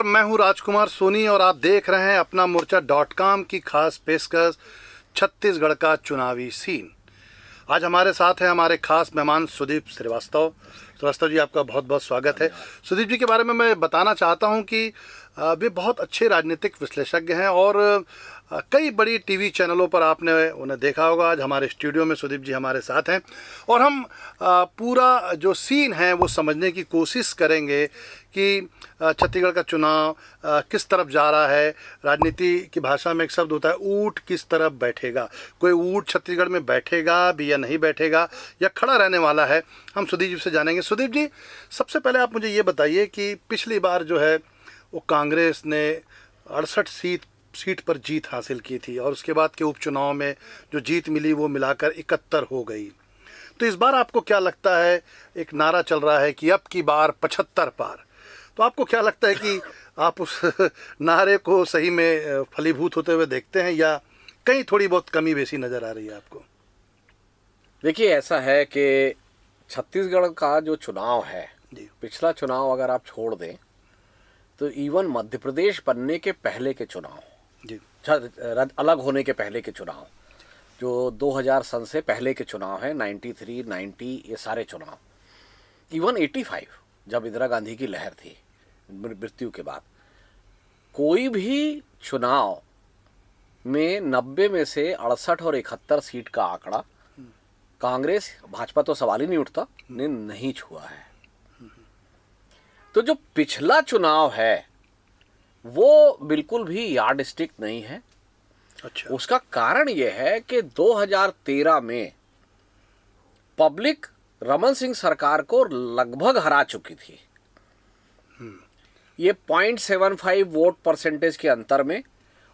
मैं हूं राजकुमार सोनी और आप देख रहे हैं अपना मोर्चा.com की खास पेशकश छत्तीसगढ़ का चुनावी सीन। आज हमारे साथ हैं हमारे खास मेहमान सुदीप श्रीवास्तव जी, आपका बहुत बहुत स्वागत है। सुदीप जी के बारे में मैं बताना चाहता हूं कि वे बहुत अच्छे राजनीतिक विश्लेषज्ञ हैं और कई बड़ी टीवी चैनलों पर आपने उन्हें देखा होगा। आज हमारे स्टूडियो में सुदीप जी हमारे साथ हैं और हम पूरा जो सीन है वो समझने की कोशिश करेंगे कि छत्तीसगढ़ का चुनाव किस तरफ जा रहा है। राजनीति की भाषा में एक शब्द होता है, ऊँट किस तरफ बैठेगा। कोई ऊँट छत्तीसगढ़ में बैठेगा भी या नहीं बैठेगा या खड़ा रहने वाला है, हम सुदीप जी से जानेंगे। सुदीप जी, सबसे पहले आप मुझे ये बताइए कि पिछली बार जो है वो कांग्रेस ने 68 सीट पर जीत हासिल की थी और उसके बाद के उपचुनाव में जो जीत मिली वो मिलाकर 71 हो गई। तो इस बार आपको क्या लगता है, एक नारा चल रहा है कि अब की बार 75 पार, तो आपको क्या लगता है कि आप उस नारे को सही में फलीभूत होते हुए देखते हैं या कहीं थोड़ी बहुत कमी बेसी नज़र आ रही है आपको? देखिए, ऐसा है कि छत्तीसगढ़ का जो चुनाव है, पिछला चुनाव अगर आप छोड़ दें तो इवन मध्य प्रदेश बनने के पहले के चुनाव जी, अलग होने के पहले के चुनाव, जो 2000 सन से पहले के चुनाव हैं, 93, 90, ये सारे चुनाव, इवन 85 जब इंदिरा गांधी की लहर थी मृत्यु के बाद, कोई भी चुनाव में 90 में से 68 और 71 सीट का आंकड़ा कांग्रेस भाजपा तो सवाल ही नहीं उठता ने नहीं छुआ है। तो जो पिछला चुनाव है वो बिल्कुल भी यार्डस्टिक नहीं है। अच्छा। उसका कारण यह है कि 2013 में पब्लिक रमन सिंह सरकार को लगभग हरा चुकी थी। ये 0.75 वोट परसेंटेज के अंतर में,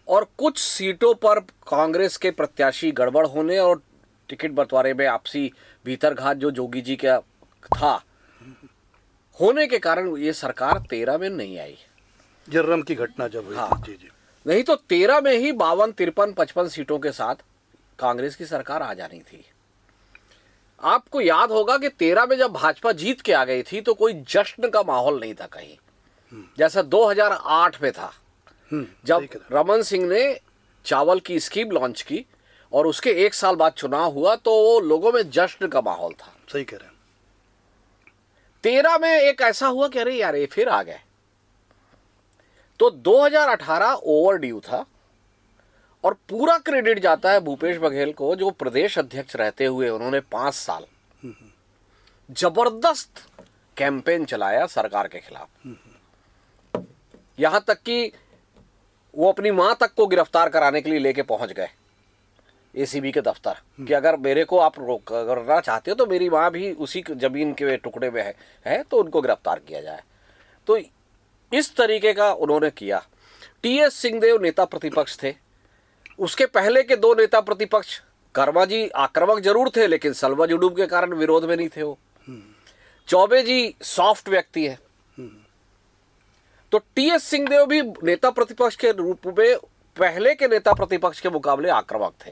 और कुछ सीटों पर कांग्रेस के प्रत्याशी गड़बड़ होने और टिकट बंटवारे में आपसी भीतरघात जो जोगी जी का था होने के कारण ये सरकार 13 में नहीं आई। जर्रम की घटना जब हुई। हाँ, जी जी। नहीं तो 13 में ही 52, 53, 55 सीटों के साथ कांग्रेस की सरकार आ जानी थी। आपको याद होगा कि 13 में जब भाजपा जीत के आ गई थी तो कोई जश्न का माहौल नहीं था कहीं, जैसा 2008 में था जब रमन सिंह ने चावल की स्कीम लॉन्च की और उसके एक साल बाद चुनाव हुआ तो वो लोगों में जश्न का माहौल था। सही कह रहे हैं। 13 में एक ऐसा हुआ कि अरे यार ये फिर आ गए। तो 2018 ओवर ड्यू था और पूरा क्रेडिट जाता है भूपेश बघेल को, जो प्रदेश अध्यक्ष रहते हुए उन्होंने 5 साल जबरदस्त कैंपेन चलाया सरकार के खिलाफ। यहां तक कि वो अपनी मां तक को गिरफ्तार कराने के लिए लेके पहुंच गए एसीबी के दफ्तर कि अगर मेरे को आप करना चाहते हो तो मेरी मां भी उसी जमीन के टुकड़े में है तो उनको गिरफ्तार किया जाए। तो इस तरीके का उन्होंने किया। टीएस सिंहदेव नेता प्रतिपक्ष थे, उसके पहले के 2 नेता प्रतिपक्ष कर्मा जी आक्रामक जरूर थे लेकिन सलवा जुडूब के कारण विरोध में नहीं थे वो। चौबे जी सॉफ्ट व्यक्ति है, तो टीएस सिंहदेव भी नेता प्रतिपक्ष के रूप में पहले के नेता प्रतिपक्ष के मुकाबले आक्रामक थे।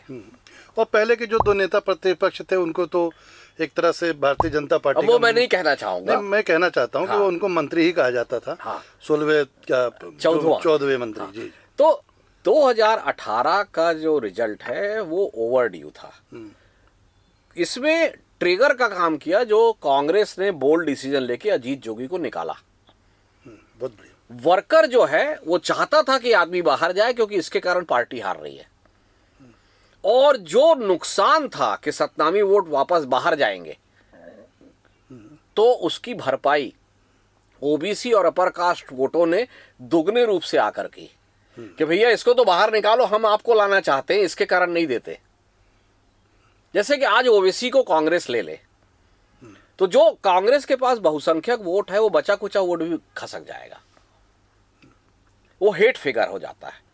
और पहले के जो 2 नेता प्रतिपक्ष थे उनको तो एक तरह से भारतीय जनता पार्टी, वो मैं नहीं कहना चाहूंगा, नहीं मैं कहना चाहता हूं कि वो उनको मंत्री ही कहा जाता था। हाँ। 14वें मंत्री। हाँ। जी। तो 2018 का जो रिजल्ट है वो ओवर ड्यू था। इसमें ट्रिगर का काम किया जो कांग्रेस ने बोल्ड डिसीजन लेके अजीत जोगी को निकाला। बहुत बढ़िया। वर्कर जो है वो चाहता था कि आदमी बाहर जाए क्योंकि इसके कारण पार्टी हार रही है, और जो नुकसान था कि सतनामी वोट वापस बाहर जाएंगे तो उसकी भरपाई ओबीसी और अपर कास्ट वोटों ने दुगने रूप से आकर की कि भैया इसको तो बाहर निकालो, हम आपको लाना चाहते हैं, इसके कारण नहीं देते। जैसे कि आज ओबीसी को कांग्रेस ले ले तो जो कांग्रेस के पास बहुसंख्यक वोट है वो बचा कुचा वोट भी खसक जाएगा, वो हेट फिगर हो जाता है।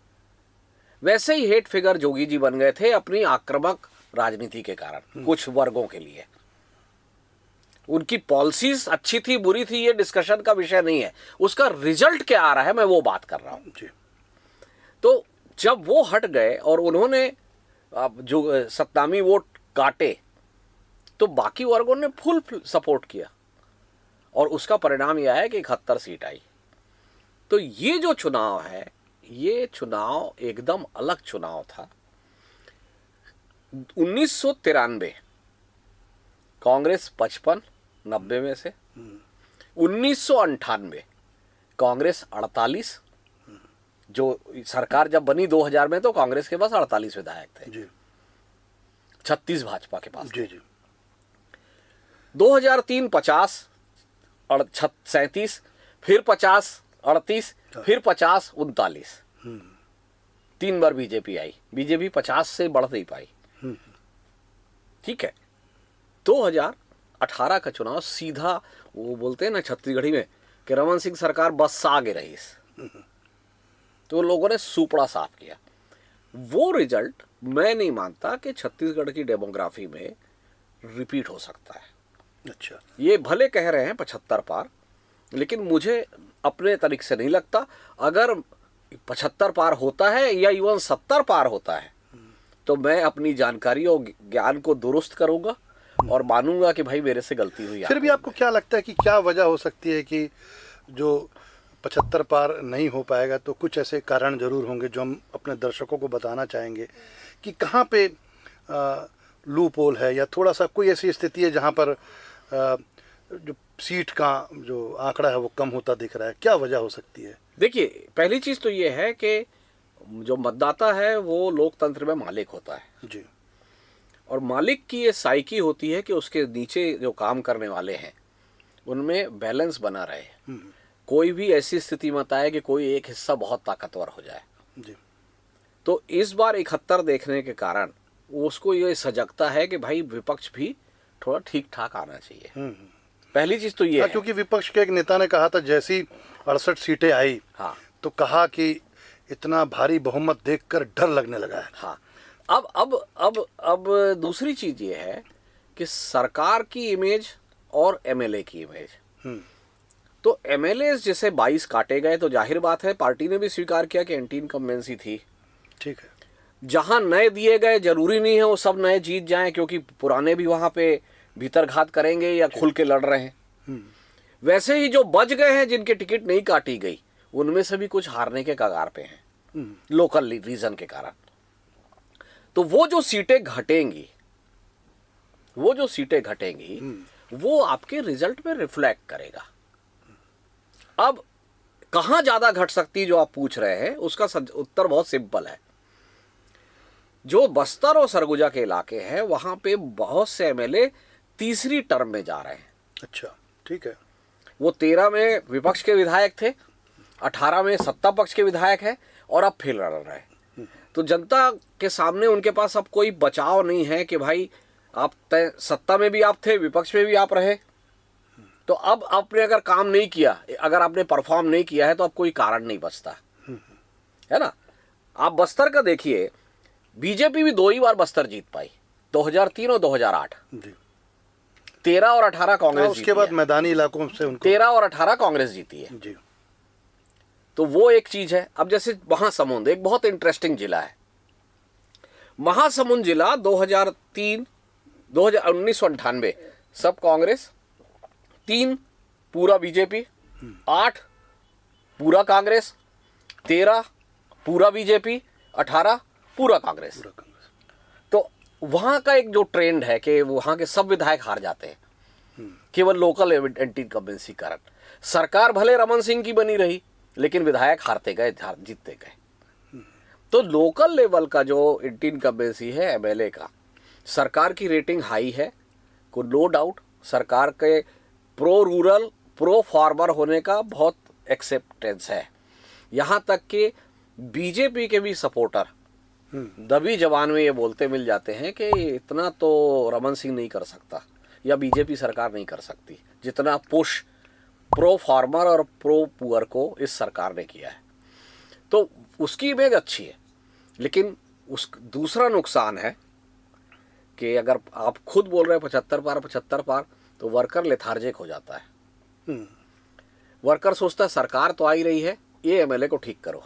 वैसे ही हेट फिगर जोगी जी बन गए थे अपनी आक्रामक राजनीति के कारण कुछ वर्गों के लिए। उनकी पॉलिसीज अच्छी थी बुरी थी ये डिस्कशन का विषय नहीं है, उसका रिजल्ट क्या आ रहा है मैं वो बात कर रहा हूं। तो जब वो हट गए और उन्होंने जो सतनामी वोट काटे तो बाकी वर्गों ने फुल सपोर्ट किया और उसका परिणाम यह है कि 71 सीट आई। तो ये जो चुनाव है, ये चुनाव एकदम अलग चुनाव था। 1993 कांग्रेस 55 90 में से, 1998 कांग्रेस 48, जो सरकार जब बनी 2000 में तो कांग्रेस के पास 48 विधायक थे जी 36 भाजपा के पास। जी जी 2003 50 37, फिर 50 38, फिर 50 39, 3 बार बीजेपी आई। बीजेपी 50 से बढ़ नहीं पाई। ठीक है, 2018 का चुनाव सीधा, वो बोलते हैं ना छत्तीसगढ़ी में कि रमन सिंह सरकार बस से आगे रही, तो लोगों ने सुपड़ा साफ किया। वो रिजल्ट मैं नहीं मानता कि छत्तीसगढ़ की डेमोग्राफी में रिपीट हो सकता है। अच्छा, ये भले कह रहे हैं 75 पार, लेकिन मुझे अपने तरीके से नहीं लगता। अगर 75 पार होता है या इवन 70 पार होता है तो मैं अपनी जानकारी और ज्ञान को दुरुस्त करूंगा और मानूंगा कि भाई मेरे से गलती हुई। फिर भी आपको क्या लगता है कि क्या वजह हो सकती है कि जो 75 पार नहीं हो पाएगा? तो कुछ ऐसे कारण जरूर होंगे जो हम अपने दर्शकों को बताना चाहेंगे कि कहाँ पे लूप होल है, या थोड़ा सा कोई ऐसी स्थिति है जहाँ पर जो सीट का जो आंकड़ा है वो कम होता दिख रहा है। क्या वजह हो सकती है? देखिए, पहली चीज तो ये है कि जो मतदाता है वो लोकतंत्र में मालिक होता है जी, और मालिक की ये साइकी होती है कि उसके नीचे जो काम करने वाले हैं उनमें बैलेंस बना रहे। कोई भी ऐसी स्थिति मत आए कि कोई एक हिस्सा बहुत ताकतवर हो जाए। जी, तो इस बार 71 देखने के कारण उसको ये सजगता है कि भाई विपक्ष भी थोड़ा ठीक ठाक आना चाहिए। पहली चीज तो ये है। क्योंकि विपक्ष के एक नेता ने कहा था जैसी 68 सीटें आई हाँ तो कहा कि इतना भारी बहुमत देखकर डर लगने लगा है। हाँ, अब दूसरी चीज ये है कि सरकार की इमेज और एमएलए की इमेज। तो एमएलए जैसे 22 काटे गए तो जाहिर बात है पार्टी ने भी स्वीकार किया कि एंटी इनकम्बेंसी थी। ठीक है, जहां नए दिए गए जरूरी नहीं है वो सब नए जीत जाएं, क्योंकि पुराने भी वहां पे भीतरघात करेंगे या खुल के लड़ रहे हैं। वैसे ही जो बच गए हैं जिनके टिकट नहीं काटी गई उनमें से भी कुछ हारने के कगार पे हैं लोकल रीजन के कारण। तो वो जो सीटें घटेंगी वो आपके रिजल्ट में रिफ्लेक्ट करेगा। अब कहां ज्यादा घट सकती जो आप पूछ रहे हैं उसका उत्तर बहुत सिंपल है। जो बस्तर और सरगुजा के इलाके हैं वहां पे बहुत से एमएलए तीसरी टर्म में जा रहे हैं। अच्छा, ठीक है। वो 13 में विपक्ष के विधायक थे, 18 में सत्ता पक्ष के विधायक है और अब फिर लड़ रहे हैं। तो जनता के सामने उनके पास अब कोई बचाव नहीं है कि भाई आप सत्ता में भी आप थे, विपक्ष में भी आप रहे, तो अब आपने अगर काम नहीं किया, अगर आपने परफॉर्म नहीं किया है तो अब कोई कारण नहीं बचता है ना। आप बस्तर का देखिए, बीजेपी भी 2 ही बार बस्तर जीत पाई, 2003 और 2008। जी, 13 और 18 कांग्रेस जीती उसके बाद है। मैदानी इलाकों से उनको 13 और 18 कांग्रेस जीती है। जी, तो वो एक चीज है। अब जैसे महासमुंद एक बहुत इंटरेस्टिंग जिला है। महासमुंद जिला 2003 1998 सब कांग्रेस, 3 पूरा बीजेपी, 8 पूरा कांग्रेस, 13 पूरा बीजेपी, 18 पूरा कांग्रेस। पूरा कांग्रेस। तो वहां का एक जो ट्रेंड है कि वहां के सब विधायक हार जाते हैं केवल लोकल एंटी इनकम्बेंसी कारण। सरकार भले रमन सिंह की बनी रही लेकिन विधायक हारते गए, जीतते गए। तो लोकल लेवल का जो एंटी इनकम्बेंसी है एमएलए का, सरकार की रेटिंग हाई है, को नो डाउट सरकार के प्रो रूरल प्रो फार्मर होने का बहुत एक्सेप्टेंस है। यहां तक कि बीजेपी के भी सपोर्टर दबी जवान में ये बोलते मिल जाते हैं कि इतना तो रमन सिंह नहीं कर सकता या बीजेपी सरकार नहीं कर सकती जितना पुश प्रो फार्मर और प्रो पुअर को इस सरकार ने किया है। तो उसकी इमेज अच्छी है, लेकिन उस दूसरा नुकसान है कि अगर आप खुद बोल रहे हैं 75 पार तो वर्कर लेथार्जिक हो जाता है। वर्कर सोचता है सरकार तो आ ही रही है, ये एमएलए को ठीक करो,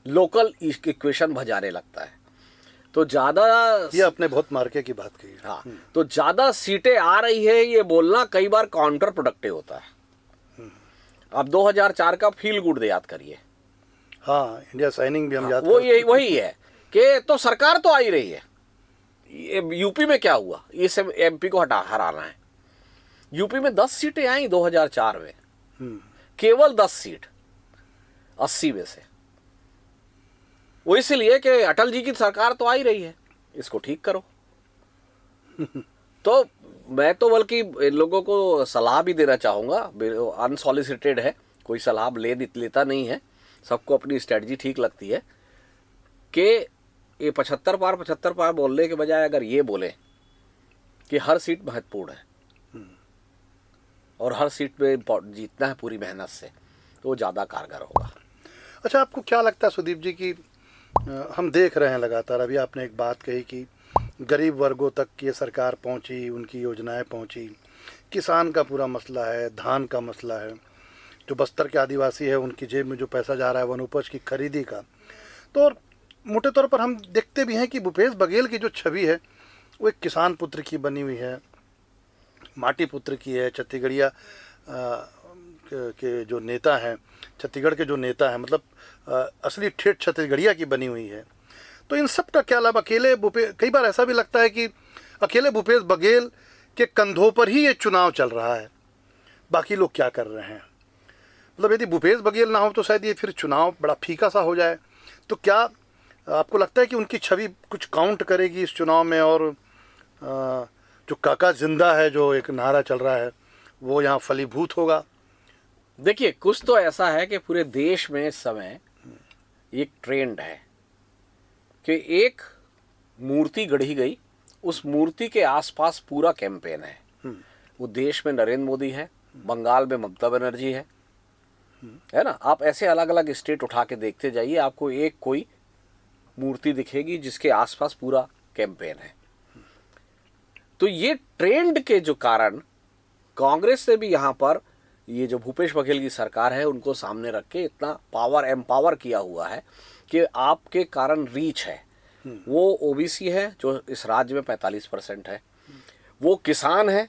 लोकल इक्वेशन भजाने लगता है। तो ज्यादा, ये आपने बहुत मार्के की बात कही। हाँ, तो ज्यादा सीटें आ रही है ये बोलना कई बार काउंटर प्रोडक्टिव होता है। आप 2004 का फील गुड याद करिए। हाँ, इंडिया साइनिंग भी हम याद वो यही वही है कि तो सरकार तो आ ही रही है। यूपी में क्या हुआ, ये सब एमपी को हराना है। यूपी में 10 सीटें आई 2004 में, केवल 10 सीट 80 में से। वो इसलिए कि अटल जी की सरकार तो आ ही रही है, इसको ठीक करो। तो मैं तो बल्कि इन लोगों को सलाह भी देना चाहूँगा, अनसॉलिसिटेड है, कोई सलाह लेता नहीं है, सबको अपनी स्ट्रेटजी ठीक लगती है कि ये 75 पार बोलने के बजाय अगर ये बोले कि हर सीट महत्वपूर्ण है और हर सीट पे जीतना है पूरी मेहनत से, तो वो ज़्यादा कारगर होगा। अच्छा, आपको क्या लगता है सुदीप जी कि हम देख रहे हैं लगातार, अभी आपने एक बात कही कि गरीब वर्गों तक ये सरकार पहुंची, उनकी योजनाएं पहुंची, किसान का पूरा मसला है, धान का मसला है, जो बस्तर के आदिवासी है उनकी जेब में जो पैसा जा रहा है वनोपज की खरीदी का। तो मोटे तौर पर हम देखते भी हैं कि भूपेश बघेल की जो छवि है वो एक किसान पुत्र की बनी हुई है, माटी पुत्र की है, छत्तीसगढ़िया के जो नेता हैं, छत्तीसगढ़ के जो नेता हैं, मतलब असली ठेठ छत्तीसगढ़िया की बनी हुई है। तो इन सब का क्या लाभ अकेले कई बार ऐसा भी लगता है कि अकेले भूपेश बघेल के कंधों पर ही ये चुनाव चल रहा है, बाकी लोग क्या कर रहे हैं। मतलब यदि भूपेश बघेल ना हो तो शायद ये फिर चुनाव बड़ा फीका सा हो जाए। तो क्या आपको लगता है कि उनकी छवि कुछ काउंट करेगी इस चुनाव में, और जो काका जिंदा है जो एक नारा चल रहा है वो यहाँ फलीभूत होगा? देखिए, कुछ तो ऐसा है कि पूरे देश में इस समय एक ट्रेंड है कि एक मूर्ति गढ़ी गई, उस मूर्ति के आसपास पूरा कैंपेन है। वो देश में नरेंद्र मोदी है, बंगाल में ममता बनर्जी है ना। आप ऐसे अलग अलग स्टेट उठा के देखते जाइए, आपको एक कोई मूर्ति दिखेगी जिसके आसपास पूरा कैंपेन है। तो ये ट्रेंड के जो कारण कांग्रेस ने भी यहाँ पर ये जो भूपेश बघेल की सरकार है उनको सामने रख के इतना एम्पावर किया हुआ है कि आपके कारण रीच है। वो ओबीसी है जो इस राज्य में 45% है, वो किसान है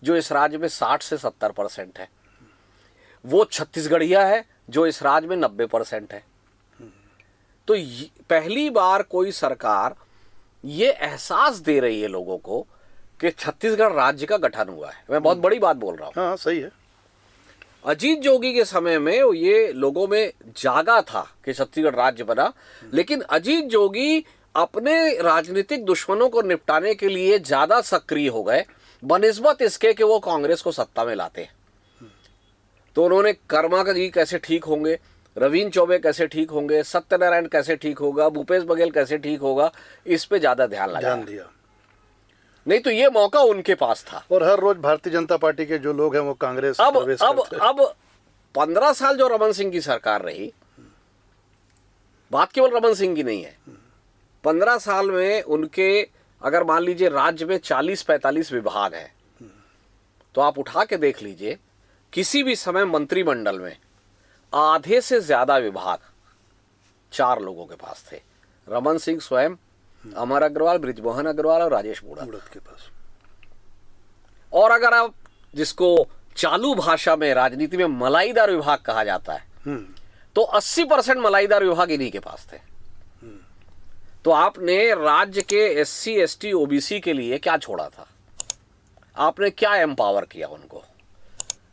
जो इस राज्य में 60 से 70% है, वो छत्तीसगढ़िया है जो इस राज्य में 90% है। तो पहली बार कोई सरकार ये एहसास दे रही है लोगों को कि छत्तीसगढ़ राज्य का गठन हुआ है। मैं बहुत बड़ी बात बोल रहा हूँ। हाँ, सही है। अजीत जोगी के समय में ये लोगों में जागा था कि छत्तीसगढ़ राज्य बना, लेकिन अजीत जोगी अपने राजनीतिक दुश्मनों को निपटाने के लिए ज्यादा सक्रिय हो गए बनिस्बत इसके कि वो कांग्रेस को सत्ता में लाते। तो उन्होंने कर्मा जी कैसे ठीक होंगे, रवीन चौबे कैसे ठीक होंगे, सत्यनारायण कैसे ठीक होगा, भूपेश बघेल कैसे ठीक होगा, इस पे ज्यादा ध्यान दिया। नहीं तो ये मौका उनके पास था। और हर रोज भारतीय जनता पार्टी के जो लोग हैं वो कांग्रेस प्रवेश करते हैं। अब 15 साल जो रमन सिंह की सरकार रही, बात केवल रमन सिंह की नहीं है, 15 साल में उनके अगर मान लीजिए राज्य में 40-45 विभाग हैं, तो आप उठा के देख लीजिए किसी भी समय मंत्रिमंडल में आधे से ज्यादा विभाग 4 लोगों के पास थे, रमन सिंह स्वयं, अमर अग्रवाल, बृजमोहन अग्रवाल और राजेश मूणत के पास। और अगर आप जिसको चालू भाषा में राजनीति में मलाईदार विभाग कहा जाता है, तो 80% मलाईदार विभाग इन्हीं के पास थे। तो आपने राज्य के SC ST OBC के लिए क्या छोड़ा था, आपने क्या एम्पावर किया उनको?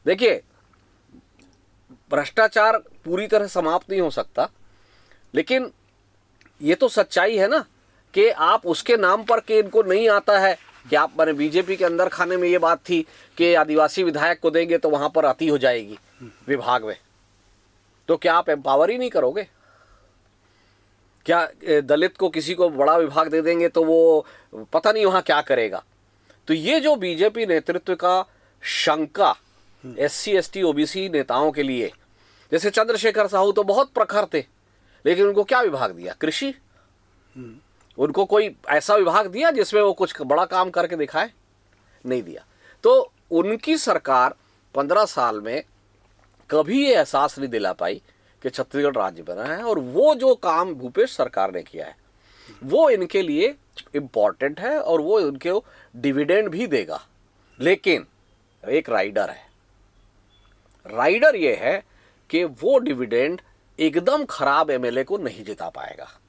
देखिए, भ्रष्टाचार पूरी तरह समाप्त नहीं हो सकता, लेकिन ये तो सच्चाई है ना कि आप उसके नाम पर कि इनको नहीं आता है कि आप मैंने बीजेपी के अंदर खाने में ये बात थी कि आदिवासी विधायक को देंगे तो वहां पर अति हो जाएगी विभाग में, तो क्या आप एम्पावर ही नहीं करोगे? क्या दलित को किसी को बड़ा विभाग दे देंगे तो वो पता नहीं वहां क्या करेगा? तो ये जो बीजेपी नेतृत्व का शंका SC ST OBC नेताओं के लिए, जैसे चंद्रशेखर साहू तो बहुत प्रखर थे, लेकिन उनको क्या विभाग दिया? कृषि। उनको कोई ऐसा विभाग दिया जिसमें वो कुछ बड़ा काम करके दिखाए? नहीं दिया। तो उनकी सरकार 15 साल में कभी ये एहसास नहीं दिला पाई कि छत्तीसगढ़ राज्य बना है, और वो जो काम भूपेश सरकार ने किया है वो इनके लिए इम्पॉर्टेंट है और वो उनके डिविडेंड भी देगा। लेकिन एक राइडर है, राइडर ये है कि वो डिविडेंड एकदम खराब एमएलए को नहीं जिता पाएगा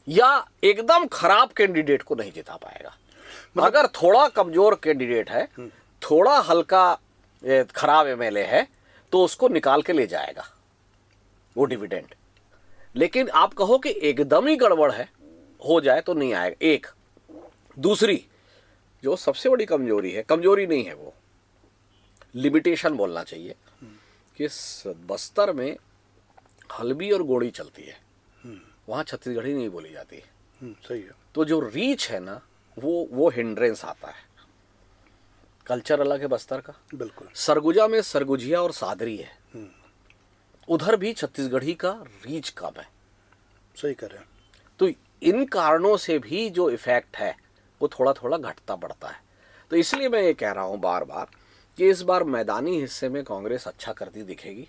या एकदम खराब कैंडिडेट को नहीं जिता पाएगा। अगर थोड़ा कमजोर कैंडिडेट है, थोड़ा हल्का खराब एमएलए है, तो उसको निकाल के ले जाएगा वो डिविडेंड। लेकिन आप कहो कि एकदम ही गड़बड़ है, हो जाए, तो नहीं आएगा। एक दूसरी जो सबसे बड़ी कमजोरी है, कमजोरी नहीं है वो, लिमिटेशन बोलना चाहिए कि बस्तर में हल्बी और गोड़ी चलती है, वहाँ छत्तीसगढ़ी नहीं बोली जाती है। सही है। तो जो रीच है ना, वो हिंड्रेंस आता है। कल्चर अलग है बस्तर का। बिल्कुल। सरगुजा में सरगुजिया और सादरी है, उधर भी छत्तीसगढ़ी का रीच कम है। सही कह रहे हैं। तो इन कारणों से भी जो इफेक्ट है वो थोड़ा थोड़ा घटता बढ़ता है। तो इसलिए मैं ये कह रहा हूं बार बार कि इस बार मैदानी हिस्से में कांग्रेस अच्छा करती दिखेगी।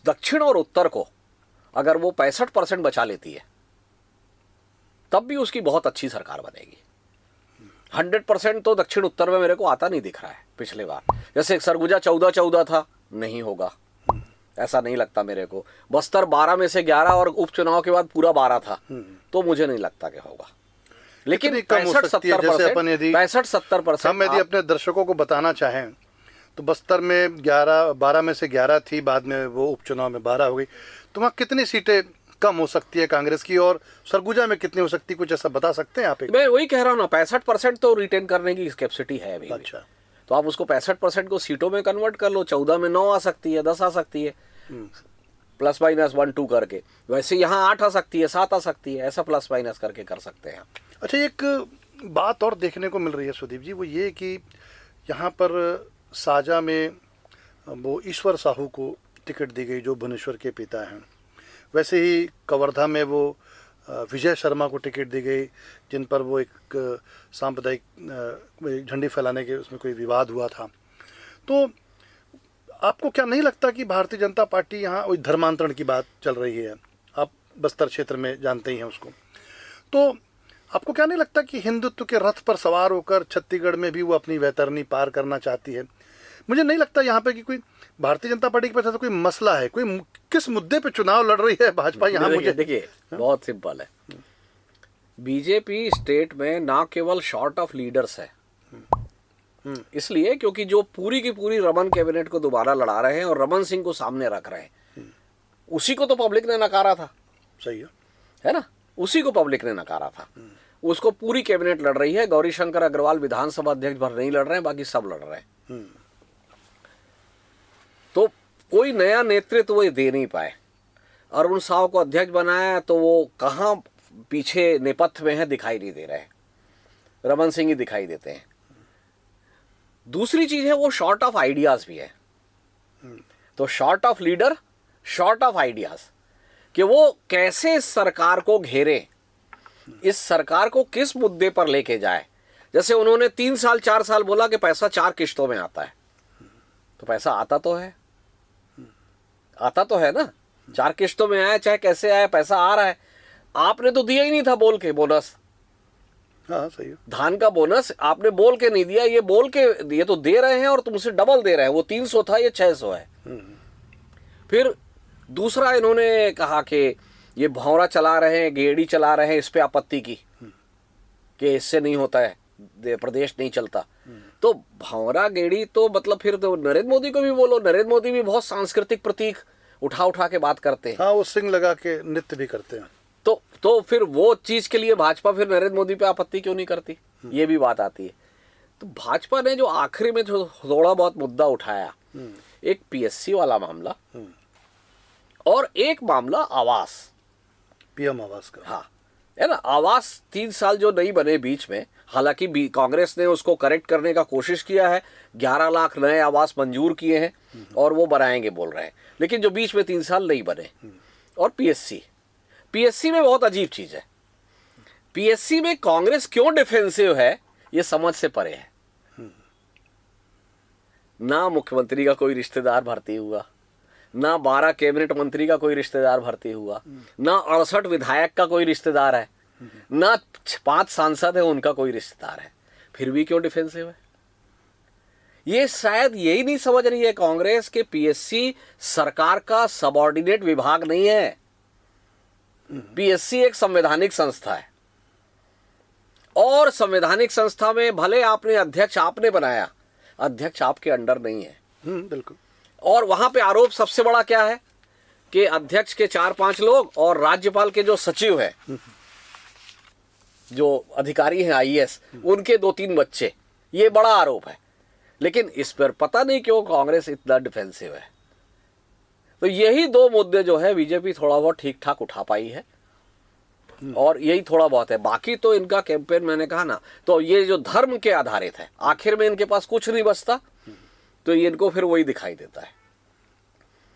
दक्षिण और उत्तर को अगर वो 65% बचा लेती है तब भी उसकी बहुत अच्छी सरकार बनेगी। 100% तो दक्षिण उत्तर में मेरे को आता नहीं दिख रहा है पिछले बार। जैसे सरगुजा 14-14 था, नहीं होगा, ऐसा नहीं लगता मेरे को। बस्तर 12 में से 11 और उपचुनाव के बाद पूरा 12 था, तो मुझे नहीं लगता कि होगा। लेकिन 65-70% हम यदि अपने दर्शकों को बताना चाहें तो बस्तर में 12 में से 11 थी, बाद में वो उपचुनाव में 12 हो गई, तो वहाँ कितनी सीटें कम हो सकती है कांग्रेस की, और सरगुजा में कितनी हो सकती है, कुछ ऐसा बता सकते हैं आप? मैं वही कह रहा हूँ ना, 65% तो रिटेन करने की कैपेसिटी है अभी। अच्छा, तो आप उसको 65% को सीटों में कन्वर्ट कर लो। 14 में 9 आ सकती है, 10 आ सकती है, प्लस माइनस 1-2 करके। वैसे यहाँ 8 आ सकती है, 7 आ सकती है, ऐसा प्लस माइनस करके कर सकते हैं। अच्छा, एक बात और देखने को मिल रही है सुदीप जी, वो ये कि यहाँ पर साजा में वो ईश्वर साहू को टिकट दी गई जो भुवनेश्वर के पिता हैं। वैसे ही कवर्धा में वो विजय शर्मा को टिकट दी गई, जिन पर वो एक सांप्रदायिक झंडी फैलाने के उसमें कोई विवाद हुआ था। तो आपको क्या नहीं लगता कि भारतीय जनता पार्टी यहाँ वही धर्मांतरण की बात चल रही है, आप बस्तर क्षेत्र में जानते ही हैं उसको, तो आपको क्या नहीं लगता कि हिंदुत्व के रथ पर सवार होकर छत्तीसगढ़ में भी वो अपनी वैतरणी पार करना चाहती है? मुझे नहीं लगता यहाँ पे कि कोई भारतीय जनता पार्टी के पास ऐसा कोई मसला है, कोई किस मुद्दे पे चुनाव लड़ रही है भाजपा यहाँ? मुझे देखिए बहुत सिंपल है, बीजेपी स्टेट में ना केवल शॉर्ट ऑफ लीडर्स है, इसलिए क्योंकि जो पूरी की पूरी रमन कैबिनेट को दोबारा लड़ा रहे हैं और रमन सिंह को सामने रख रहे हैं, उसी को तो पब्लिक ने नकारा था। सही है ना, उसी को पब्लिक ने नकारा था। उसको पूरी कैबिनेट लड़ रही है। गौरी शंकर अग्रवाल विधानसभा अध्यक्ष भर नहीं लड़ रहे हैं, बाकी सब लड़ रहे हैं। तो कोई नया नेतृत्व वो दे नहीं पाए। अरुण साव को अध्यक्ष बनाया तो वो कहाँ पीछे नेपथ्य में है दिखाई नहीं दे रहे हैं, रमन सिंह ही दिखाई देते हैं। दूसरी चीज है वो शॉर्ट ऑफ आइडियाज भी है। तो short of leader, short of ideas, कि वो कैसे इस सरकार को घेरे, इस सरकार को किस मुद्दे पर लेके जाए। जैसे उन्होंने 3 साल 4 साल बोला कि पैसा 4 किश्तों में आता है, तो पैसा आता तो है, आता तो है ना, 4 किश्तों में आया, चाहे कैसे आया, पैसा आ रहा है। आपने तो दिया ही नहीं था बोल के बोनस। हाँ सही है। धान का बोनस आपने बोल के नहीं दिया, ये बोल के ये तो दे रहे हैं और तुमसे डबल दे रहे हैं। वो 300 था, ये 600 है। फिर दूसरा इन्होंने कहा कि ये भौरा चला रहे हैं, गेड़ी चला रहे हैं, इस पे आपत्ति की कि इससे नहीं होता है, प्रदेश नहीं चलता। तो भौरा गेड़ी तो मतलब फिर तो नरेंद्र मोदी को भी बोलो, नरेंद्र मोदी भी बहुत सांस्कृतिक प्रतीक उठा उठा के बात करते हैं। हाँ, वो सिंग लगा के नृत्य भी करते हैं। तो फिर वो चीज के लिए भाजपा फिर नरेंद्र मोदी पे आपत्ति क्यों नहीं करती, ये भी बात आती है। तो भाजपा ने जो आखिरी में जो थोड़ा बहुत मुद्दा उठाया, एक पीएससी वाला मामला और एक मामला आवास, पीएम आवास का। हाँ, है ना, आवास 3 साल जो नहीं बने बीच में, हालांकि कांग्रेस ने उसको करेक्ट करने का कोशिश किया है, 11 लाख नए आवास मंजूर किए हैं और वो बनाएंगे बोल रहे हैं, लेकिन जो बीच में 3 साल नहीं बने। और पीएससी में बहुत अजीब चीज है। पीएससी में कांग्रेस क्यों डिफेंसिव है ये समझ से परे है। ना मुख्यमंत्री का कोई रिश्तेदार भर्ती हुआ, ना 12 कैबिनेट मंत्री का कोई रिश्तेदार भर्ती हुआ, ना 68 विधायक का कोई रिश्तेदार है, ना 5 सांसद है उनका कोई रिश्तेदार है, फिर भी क्यों डिफेंसिव है? ये शायद यही नहीं समझ रही है कांग्रेस के पीएससी सरकार का सबऑर्डिनेट विभाग नहीं है। पीएससी एक संवैधानिक संस्था है और संवैधानिक संस्था में भले आपने अध्यक्ष आपने बनाया, अध्यक्ष आपके अंडर नहीं है। बिल्कुल। और वहां पे आरोप सबसे बड़ा क्या है कि अध्यक्ष के 4-5 लोग और राज्यपाल के जो सचिव है, जो अधिकारी हैं आईएएस, उनके 2-3 बच्चे, ये बड़ा आरोप है। लेकिन इस पर पता नहीं क्यों कांग्रेस इतना डिफेंसिव है। तो यही 2 मुद्दे जो है बीजेपी थोड़ा बहुत ठीक ठाक उठा पाई है और यही थोड़ा बहुत है। बाकी तो इनका कैंपेन मैंने कहा ना, तो ये जो धर्म के आधारित है, आखिर में इनके पास कुछ नहीं बचता, तो ये इनको फिर वही दिखाई देता है,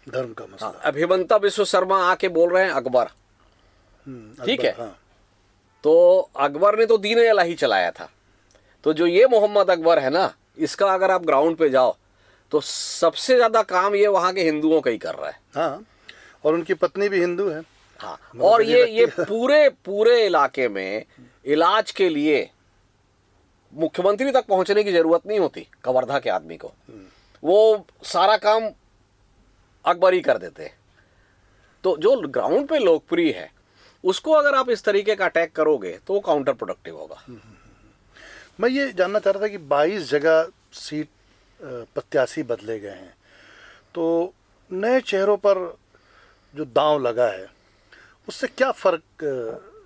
धर्म का मसला। अभिमन्ता विश्व शर्मा आके बोल रहे हैं अकबर, ठीक है। हाँ। तो अकबर ने तो दीन इलाही चलाया था, तो जो ये मोहम्मद अकबर है ना, इसका अगर आप ग्राउंड पे जाओ तो सबसे ज्यादा काम ये वहां के हिंदुओं का ही कर रहा है। हाँ, और उनकी पत्नी भी हिंदू है। हाँ, और ये पूरे इलाके में इलाज के लिए मुख्यमंत्री तक पहुंचने की जरूरत नहीं होती कवर्धा के आदमी को, वो सारा काम अकबर ही कर देते हैं। तो जो ग्राउंड पे लोकप्रिय है उसको अगर आप इस तरीके का अटैक करोगे तो वो काउंटर प्रोडक्टिव होगा। मैं ये जानना चाह रहा था कि 22 जगह सीट प्रत्याशी बदले गए हैं, तो नए चेहरों पर जो दांव लगा है उससे क्या फर्क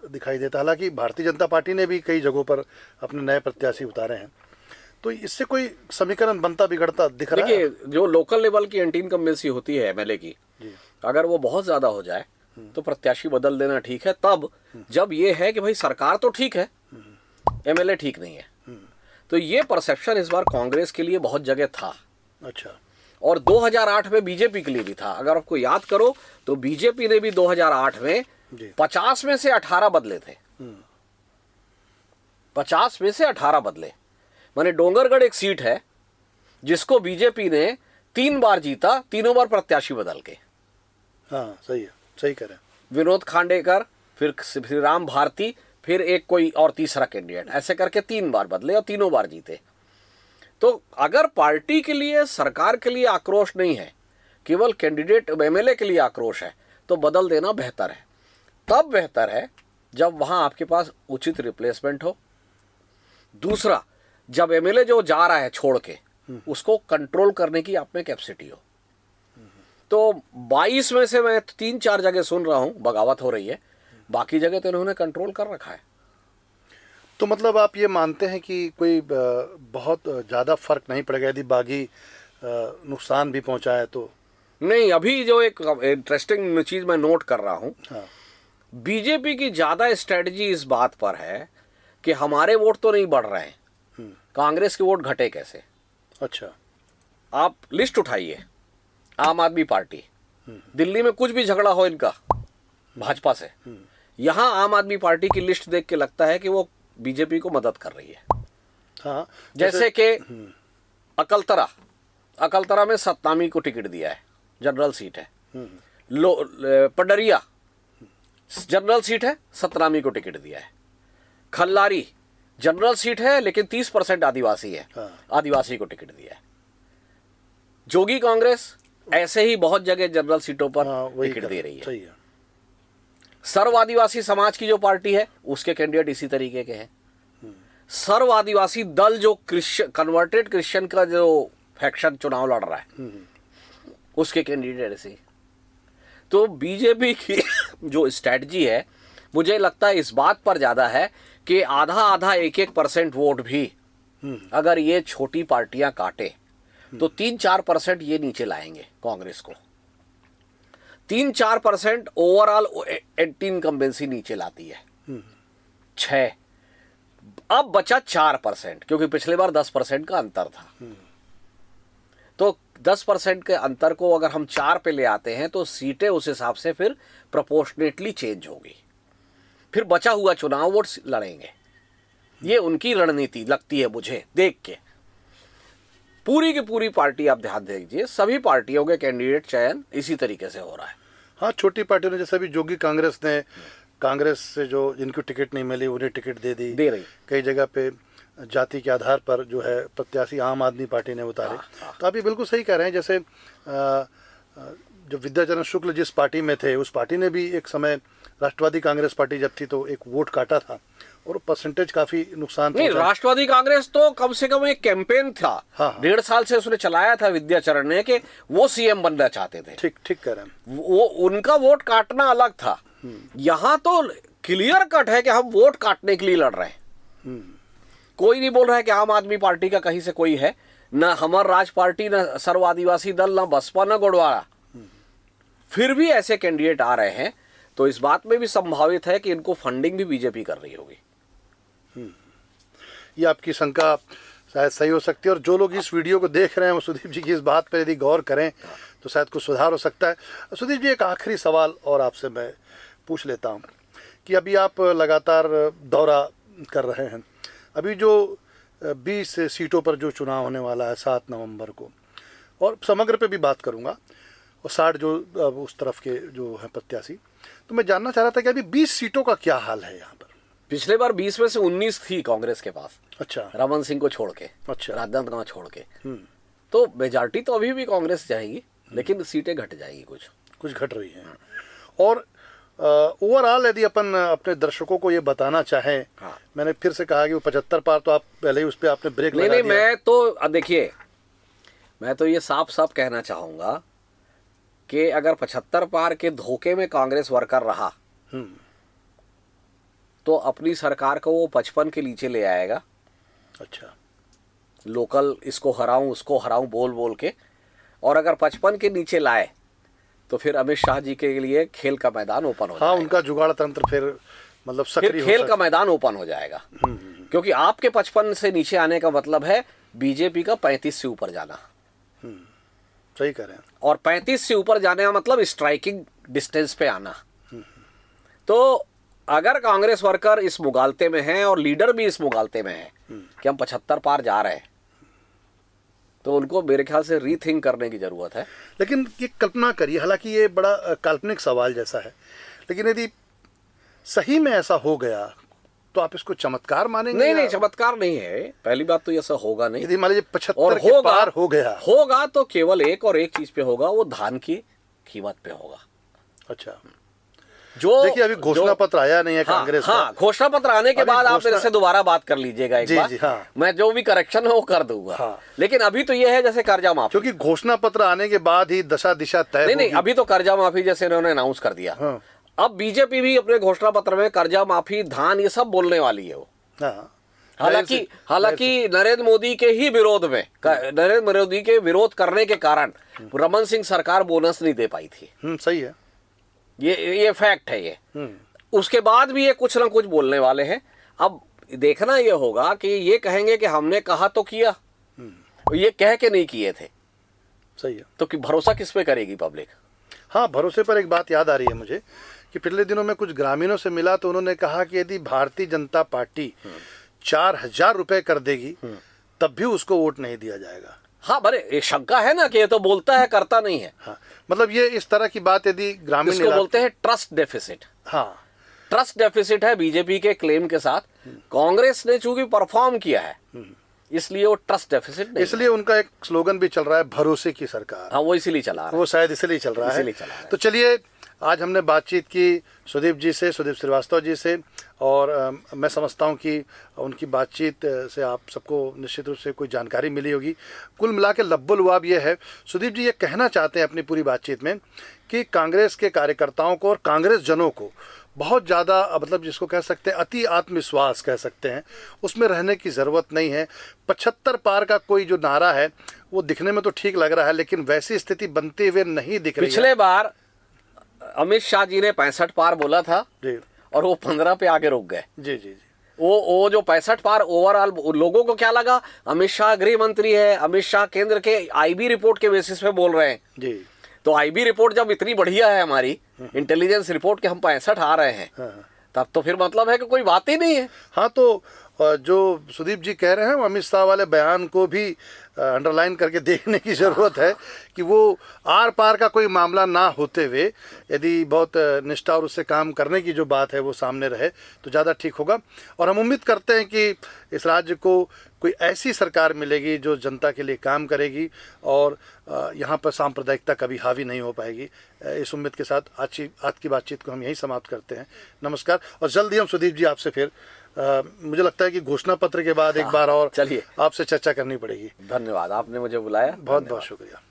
दिखाई देता है? हालांकि भारतीय जनता पार्टी ने भी कई जगहों पर अपने नए प्रत्याशी उतारे हैं, तो इससे कोई समीकरण बनता बिगड़ता दिख रहा है? देखिए, जो लोकल लेवल की एंटी इनकम्बेंसी होती है एमएलए की, अगर वो बहुत ज्यादा हो जाए तो प्रत्याशी बदल देना ठीक है, तब जब ये है कि भाई सरकार तो ठीक है, एमएलए ठीक नहीं है। तो ये परसेप्शन इस बार कांग्रेस के लिए बहुत जगह था। अच्छा। और 2008 में बीजेपी के लिए भी था। अगर आपको याद करो तो बीजेपी ने भी 2008 में 50 में से 18 बदले थे। 50 में से 18 बदले, माने डोंगरगढ़ एक सीट है जिसको बीजेपी ने 3 बार जीता, तीनों बार प्रत्याशी बदल के। हाँ, सही है, सही कह रहे हैं। विनोद खांडेकर, फिर श्री राम भारती, फिर एक कोई और तीसरा कैंडिडेट, ऐसे करके 3 बार बदले और तीनों बार जीते। तो अगर पार्टी के लिए, सरकार के लिए आक्रोश नहीं है, केवल कैंडिडेट एमएलए के लिए आक्रोश है, तो बदल देना बेहतर है। तब बेहतर है जब वहां आपके पास उचित रिप्लेसमेंट हो। दूसरा, जब एमएलए जो जा रहा है छोड़ के, उसको कंट्रोल करने की आप में कैपेसिटी हो। तो 22 में से मैं 3-4 जगह सुन रहा हूं बगावत हो रही है, बाकी जगह तो इन्होंने कंट्रोल कर रखा है। तो मतलब आप ये मानते हैं कि कोई बहुत ज़्यादा फर्क नहीं पड़ेगा यदि बागी नुकसान भी पहुंचाए तो? नहीं, अभी जो एक इंटरेस्टिंग चीज मैं नोट कर रहा हूं, हाँ। बीजेपी की ज्यादा स्ट्रेटजी इस बात पर है कि हमारे वोट तो नहीं बढ़ रहे हैं, कांग्रेस के वोट घटे कैसे। अच्छा। आप लिस्ट उठाइए, आम आदमी पार्टी, दिल्ली में कुछ भी झगड़ा हो इनका भाजपा से, यहां आम आदमी पार्टी की लिस्ट देख के लगता है कि वो बीजेपी को मदद कर रही है। हाँ, जैसे कि अकलतरा में सतनामी को टिकट दिया है, जनरल सीट है। पडरिया जनरल सीट है, सतनामी को टिकट दिया है। खल्लारी जनरल सीट है लेकिन 30% आदिवासी है, आदिवासी को टिकट दिया है। जोगी कांग्रेस ऐसे ही बहुत जगह जनरल सीटों पर टिकट दे रही है। सही है। सर्व आदिवासी समाज की जो पार्टी है उसके कैंडिडेट इसी तरीके के हैं। सर्व आदिवासी दल जो कन्वर्टेड क्रिश्चियन का जो फैक्शन चुनाव लड़ रहा है, उसके कैंडिडेट ऐसे। तो बीजेपी की जो स्ट्रेटजी है, मुझे लगता है इस बात पर ज्यादा है कि आधा 1-1% वोट भी अगर ये छोटी पार्टियां काटे तो 3-4% ये नीचे लाएंगे कांग्रेस को। 3-4% ओवरऑल एंटी इनकम्बेंसी नीचे लाती है। 6 अब बचा 4%, क्योंकि पिछले बार 10% का अंतर था। तो 10% के अंतर को अगर हम 4 पे ले आते हैं तो सीटें उस हिसाब से फिर प्रोपोर्शनेटली चेंज होगी। फिर बचा हुआ चुनाव वोट लड़ेंगे। ये उनकी रणनीति लगती है मुझे देख के। पूरी की पूरी पार्टी आप ध्यान दीजिए, सभी पार्टियों के कैंडिडेट चयन इसी तरीके से हो रहा है। हाँ, छोटी पार्टियों ने, जैसे अभी जोगी कांग्रेस ने, कांग्रेस से जो जिनको टिकट नहीं मिली उन्हें टिकट दे रही। कई जगह पे जाति के आधार पर जो है प्रत्याशी आम आदमी पार्टी ने उतारे। तो आप ये बिल्कुल सही कह रहे हैं। जैसे जो विद्याचरण शुक्ल जिस पार्टी में थे, उस पार्टी ने भी एक समय राष्ट्रवादी कांग्रेस पार्टी जब थी तो एक वोट काटा था और परसेंटेज काफी नुकसान नहीं, राष्ट्रवादी कांग्रेस तो कम से कम एक कैंपेन था। हाँ। 1.5 साल से उसने चलाया था विद्याचरण ने कि वो सीएम बनना चाहते थे। ठीक ठीक कह रहे हैं। वो उनका वोट काटना अलग था। यहाँ तो क्लियर कट है कि हम वोट काटने के लिए लड़ रहे हैं। कोई नहीं बोल रहा है कि आम आदमी पार्टी का कहीं से कोई है, न हमर राज पार्टी, न सर्व आदिवासी दल, न बसपा, न गोडवाड़ा। फिर भी ऐसे कैंडिडेट आ रहे हैं, तो इस बात में भी संभावित है कि इनको फंडिंग भी बीजेपी कर रही होगी। ये आपकी शंका शायद सही हो सकती है, और जो लोग इस वीडियो को देख रहे हैं वो सुदीप जी की इस बात पर यदि गौर करें तो शायद कुछ सुधार हो सकता है। सुदीप जी, एक आखिरी सवाल और आपसे मैं पूछ लेता हूं कि अभी आप लगातार दौरा कर रहे हैं, अभी जो 20 सीटों पर जो चुनाव होने वाला है 7 नवंबर को, और समग्र पे भी बात करूंगा, और 60 जो उस तरफ के जो हैं प्रत्याशी, तो मैं जानना चाह रहा था कि अभी 20 सीटों का क्या हाल है यहाँ पर? पिछले बार 20 में से 19 थी कांग्रेस के पास। अच्छा। रमन सिंह को छोड़ के, अच्छा, राजनांदगांव छोड़ के। तो मेजॉरिटी तो अभी भी कांग्रेस जाएगी, लेकिन सीटें घट जाएगी, कुछ घट रही हैं। और ओवरऑल यदि अपन अपने दर्शकों को ये बताना चाहें, हाँ। मैंने फिर से कहा कि वो 75 पार, तो आप पहले ही उस पर आपने ब्रेक लगा नहीं, दिया। मैं तो देखिए, मैं तो ये साफ साफ कहना चाहूंगा कि अगर 75 पार के धोखे में कांग्रेस वर्कर रहा तो अपनी सरकार को वो 55 के नीचे ले आएगा। अच्छा। लोकल इसको हराऊं उसको हराऊं बोल बोल के, और अगर 55 के नीचे लाए तो फिर अमित शाह जी के लिए खेल का मैदान ओपन हो जाएगा। उनका जुगाड़ तंत्र फिर मतलब सक्रिय फिर खेल का मैदान ओपन हो जाएगा। क्योंकि आपके 55 से नीचे आने का मतलब है बीजेपी का 35 से ऊपर जाना। सही कह रहे हैं। और 35 से ऊपर जाने का मतलब स्ट्राइकिंग डिस्टेंस पे आना। तो अगर कांग्रेस वर्कर इस मुगालते में हैं और लीडर भी इस मुगालते में है कि हम 75 पार जा रहे हैं, तो उनको मेरे ख्याल से रीथिंक करने की जरूरत है। लेकिन ये कल्पना करिए, हालांकि ये बड़ा काल्पनिक सवाल जैसा है, लेकिन यदि सही में ऐसा हो गया तो आप इसको चमत्कार मानेंगे? नहीं, चमत्कार नहीं है। पहली बात तो ऐसा होगा नहीं। यदि मान लीजिए 75 के पार हो गया, होगा तो केवल एक और एक चीज पे होगा, वो धान की कीमत पे होगा। अच्छा। जो देखिए, अभी घोषणा पत्र आया नहीं है कांग्रेस का। हाँ, घोषणा पत्र आने के बाद आप मेरे से दोबारा बात कर लीजिएगा एक बार। हाँ। मैं जो भी करेक्शन है वो कर दूंगा। हाँ। लेकिन अभी तो ये है जैसे कर्जा माफी, क्योंकि घोषणा पत्र आने के बाद ही दशा दिशा तय नहीं, अभी तो कर्जा माफी जैसे इन्होंने अनाउंस कर दिया। हाँ। अब बीजेपी भी अपने घोषणा पत्र में कर्जा माफी, धान, ये सब बोलने वाली है वो। हाँ। हालांकि नरेंद्र मोदी के ही विरोध में, नरेंद्र मोदी के विरोध करने के कारण रमन सिंह सरकार बोनस नहीं दे पाई थी। सही है, ये फैक्ट है ये। उसके बाद भी ये कुछ ना कुछ बोलने वाले हैं। अब देखना ये होगा कि ये कहेंगे कि हमने कहा तो किया, ये कह के नहीं किए थे। सही है। तो भरोसा किस पे करेगी पब्लिक? हाँ, भरोसे पर एक बात याद आ रही है मुझे कि पिछले दिनों में कुछ ग्रामीणों से मिला तो उन्होंने कहा कि यदि भारतीय जनता पार्टी 4000 रुपए कर देगी तब भी उसको वोट नहीं दिया जाएगा। हाँ, बड़े एक शंका है ना कि ये तो बोलता है करता नहीं है। हाँ, मतलब ये इस तरह की बात यदि ग्रामीण इसको बोलते हैं ट्रस्ट डेफिसिट। हाँ, ट्रस्ट डेफिसिट है बीजेपी के क्लेम के साथ। कांग्रेस ने चूंकि परफॉर्म किया है इसलिए वो ट्रस्ट डेफिसिट नहीं। इसलिए उनका एक स्लोगन भी चल रहा है, भरोसे की सरकार। हाँ, वो इसीलिए चला रहा है। वो शायद इसलिए चल रहा है। तो चलिए, आज हमने बातचीत की सुदीप जी से, सुदीप श्रीवास्तव जी से, और मैं समझता हूं कि उनकी बातचीत से आप सबको निश्चित रूप से कोई जानकारी मिली होगी। कुल मिला के लब्बुल लुआब ये है, सुदीप जी ये कहना चाहते हैं अपनी पूरी बातचीत में कि कांग्रेस के कार्यकर्ताओं को और कांग्रेस जनों को बहुत ज़्यादा, मतलब जिसको कह सकते हैं अति आत्मविश्वास कह सकते हैं, उसमें रहने की ज़रूरत नहीं है। 75 पार का कोई जो नारा है वो दिखने में तो ठीक लग रहा है, लेकिन वैसी स्थिति बनते हुए नहीं दिख रही है। पिछले बार अमित शाह जी ने 65 पार बोला था जी, और वो 15 पे आगे रुक गए। जी जी जी। वो जो 65 पार ओवरऑल लोगों को क्या लगा, अमित शाह गृह मंत्री है, अमित शाह केंद्र के आईबी रिपोर्ट के बेसिस पे बोल रहे हैं जी। तो आईबी रिपोर्ट जब इतनी बढ़िया है हमारी इंटेलिजेंस रिपोर्ट के हम 65 आ रहे हैं, तब तो फिर मतलब है कि कोई बात ही नहीं है। हाँ, तो जो सुदीप जी कह रहे हैं वो अमित शाह वाले बयान को भी अंडरलाइन करके देखने की ज़रूरत है कि वो आर पार का कोई मामला ना होते हुए यदि बहुत निष्ठा और उससे काम करने की जो बात है वो सामने रहे तो ज़्यादा ठीक होगा। और हम उम्मीद करते हैं कि इस राज्य को कोई ऐसी सरकार मिलेगी जो जनता के लिए काम करेगी और यहाँ पर सांप्रदायिकता कभी हावी नहीं हो पाएगी। इस उम्मीद के साथ आज की बातचीत को हम यहीं समाप्त करते हैं। नमस्कार। और जल्दी हम सुदीप जी आपसे फिर मुझे लगता है कि घोषणा पत्र के बाद एक बार और चलिए आपसे चर्चा करनी पड़ेगी। धन्यवाद, आपने मुझे बुलाया। बहुत बहुत शुक्रिया।